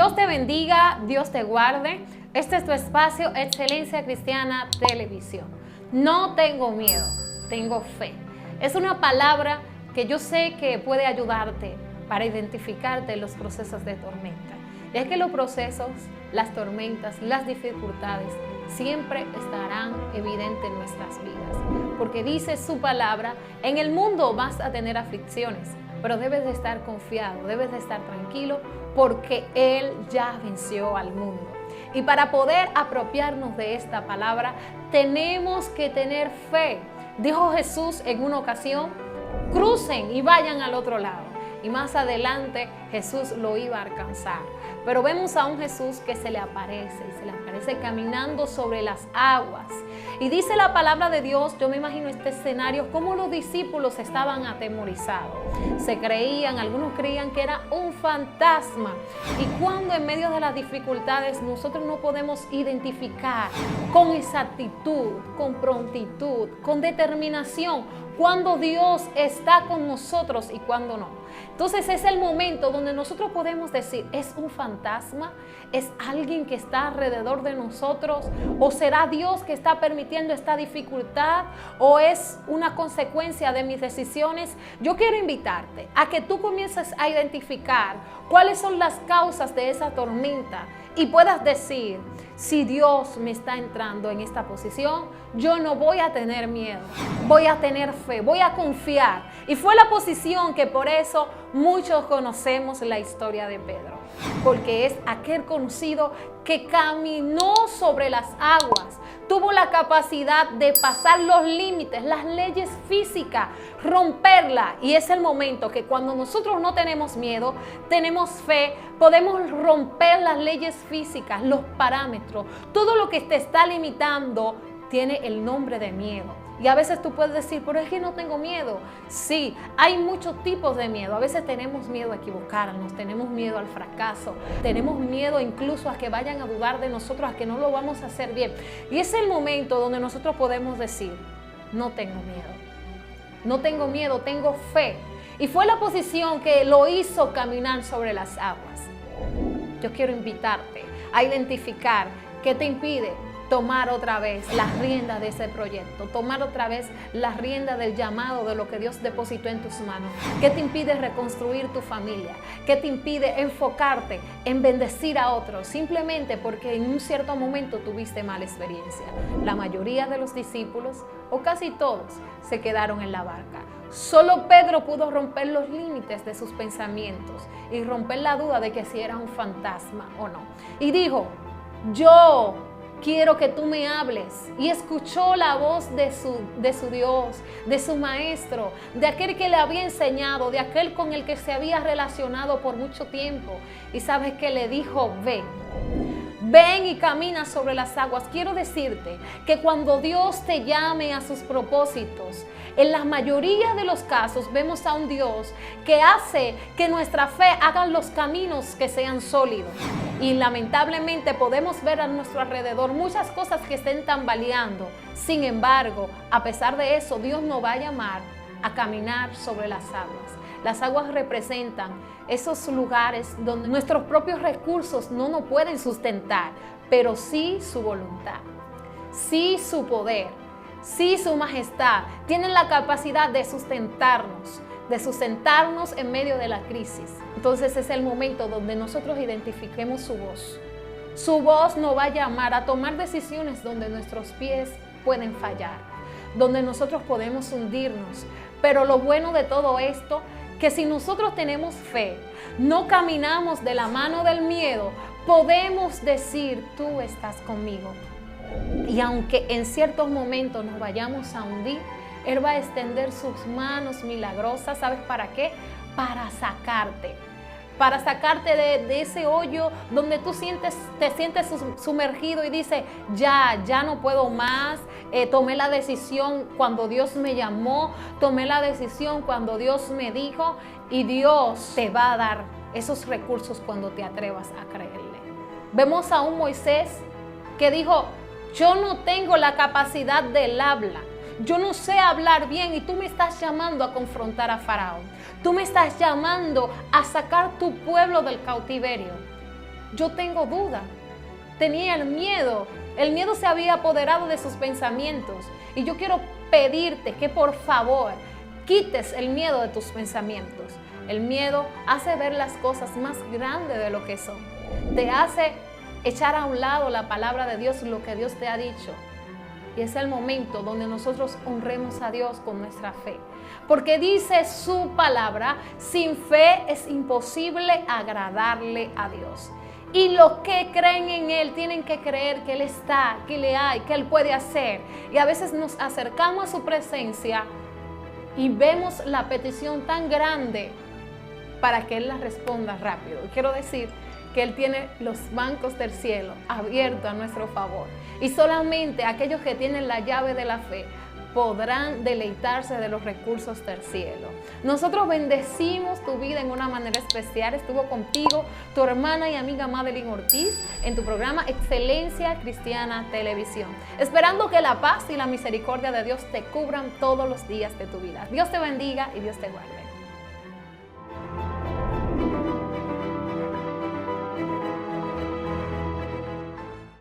Dios te bendiga, Dios te guarde. Este es tu espacio Excelencia Cristiana Televisión. No tengo miedo, tengo fe. Es una palabra que yo sé que puede ayudarte para identificarte en los procesos de tormenta. Y es que los procesos, las tormentas, las dificultades siempre estarán evidentes en nuestras vidas. Porque dice su palabra, en el mundo vas a tener aflicciones, pero debes de estar confiado, debes de estar tranquilo, porque Él ya venció al mundo. Y para poder apropiarnos de esta palabra, tenemos que tener fe. Dijo Jesús en una ocasión, crucen y vayan al otro lado. Y más adelante Jesús lo iba a alcanzar. Pero vemos a un Jesús que se le aparece caminando sobre las aguas. Y dice la palabra de Dios, yo me imagino este escenario, cómo los discípulos estaban atemorizados. Algunos creían que era un fantasma. Y cuando en medio de las dificultades nosotros no podemos identificar con exactitud, con prontitud, con determinación, cuando Dios está con nosotros y cuando no. Entonces es el momento donde nosotros podemos decir, ¿es un fantasma? ¿Es alguien que está alrededor de nosotros? ¿O será Dios que está permitiendo esta dificultad? ¿O es una consecuencia de mis decisiones? Yo quiero invitarte a que tú comiences a identificar cuáles son las causas de esa tormenta y puedas decir, si Dios me está entrando en esta posición, yo no voy a tener miedo, voy a tener fe, voy a confiar. Y fue la posición que por eso muchos conocemos la historia de Pedro, porque es aquel conocido que caminó sobre las aguas, tuvo la capacidad de pasar los límites, las leyes físicas, romperla. Y es el momento que cuando nosotros no tenemos miedo, tenemos fe, podemos romper las leyes físicas, los parámetros, todo lo que te está limitando tiene el nombre de miedo. Y a veces tú puedes decir, pero es que no tengo miedo. Sí, hay muchos tipos de miedo. A veces tenemos miedo a equivocarnos, tenemos miedo al fracaso, tenemos miedo incluso a que vayan a dudar de nosotros, a que no lo vamos a hacer bien. Y es el momento donde nosotros podemos decir, no tengo miedo. No tengo miedo, tengo fe. Y fue la posición que lo hizo caminar sobre las aguas. Yo quiero invitarte a identificar qué te impide tomar otra vez las riendas de ese proyecto, tomar otra vez las riendas del llamado de lo que Dios depositó en tus manos. ¿Qué te impide reconstruir tu familia? ¿Qué te impide enfocarte en bendecir a otros? Simplemente porque en un cierto momento tuviste mala experiencia. La mayoría de los discípulos, o casi todos, se quedaron en la barca. Solo Pedro pudo romper los límites de sus pensamientos y romper la duda de que si era un fantasma o no. Y dijo, yo quiero que tú me hables. Y escuchó la voz de su Dios, de su maestro, de aquel que le había enseñado, de aquel con el que se había relacionado por mucho tiempo. Y sabes que le dijo, ven y camina sobre las aguas. Quiero decirte que cuando Dios te llame a sus propósitos, en la mayoría de los casos vemos a un Dios que hace que nuestra fe haga los caminos que sean sólidos. Y lamentablemente podemos ver a nuestro alrededor muchas cosas que estén tambaleando. Sin embargo, a pesar de eso, Dios nos va a llamar a caminar sobre las aguas. Las aguas representan esos lugares donde nuestros propios recursos no nos pueden sustentar, pero sí su voluntad, sí su poder, sí su majestad. Tienen la capacidad de sustentarnos en medio de la crisis. Entonces es el momento donde nosotros identifiquemos su voz. Su voz nos va a llamar a tomar decisiones donde nuestros pies pueden fallar, donde nosotros podemos hundirnos. Pero lo bueno de todo esto, que si nosotros tenemos fe, no caminamos de la mano del miedo, podemos decir, tú estás conmigo. Y aunque en ciertos momentos nos vayamos a hundir, Él va a extender sus manos milagrosas. ¿Sabes para qué? Para sacarte de ese hoyo donde tú te sientes sumergido y dices, ya no puedo más. Tomé la decisión cuando Dios me llamó, tomé la decisión cuando Dios me dijo, y Dios te va a dar esos recursos cuando te atrevas a creerle. Vemos a un Moisés que dijo, yo no tengo la capacidad del habla. Yo no sé hablar bien y tú me estás llamando a confrontar a Faraón. Tú me estás llamando a sacar tu pueblo del cautiverio. yo tengo duda. Tenía el miedo se había apoderado de sus pensamientos. Y yo quiero pedirte que por favor quites el miedo de tus pensamientos. El miedo hace ver las cosas más grandes de lo que son. Te hace echar a un lado la palabra de Dios, lo que Dios te ha dicho. Y es el momento donde nosotros honremos a Dios con nuestra fe. Porque dice su palabra, sin fe es imposible agradarle a Dios. Y los que creen en Él tienen que creer que Él está, que le hay, que Él puede hacer. Y a veces nos acercamos a su presencia y vemos la petición tan grande para que Él la responda rápido. Quiero decir que Él tiene los bancos del cielo abiertos a nuestro favor. Y solamente aquellos que tienen la llave de la fe podrán deleitarse de los recursos del cielo. Nosotros bendecimos tu vida en una manera especial. Estuvo contigo tu hermana y amiga Madeline Ortiz en tu programa Excelencia Cristiana Televisión. Esperando que la paz y la misericordia de Dios te cubran todos los días de tu vida. Dios te bendiga y Dios te guarde.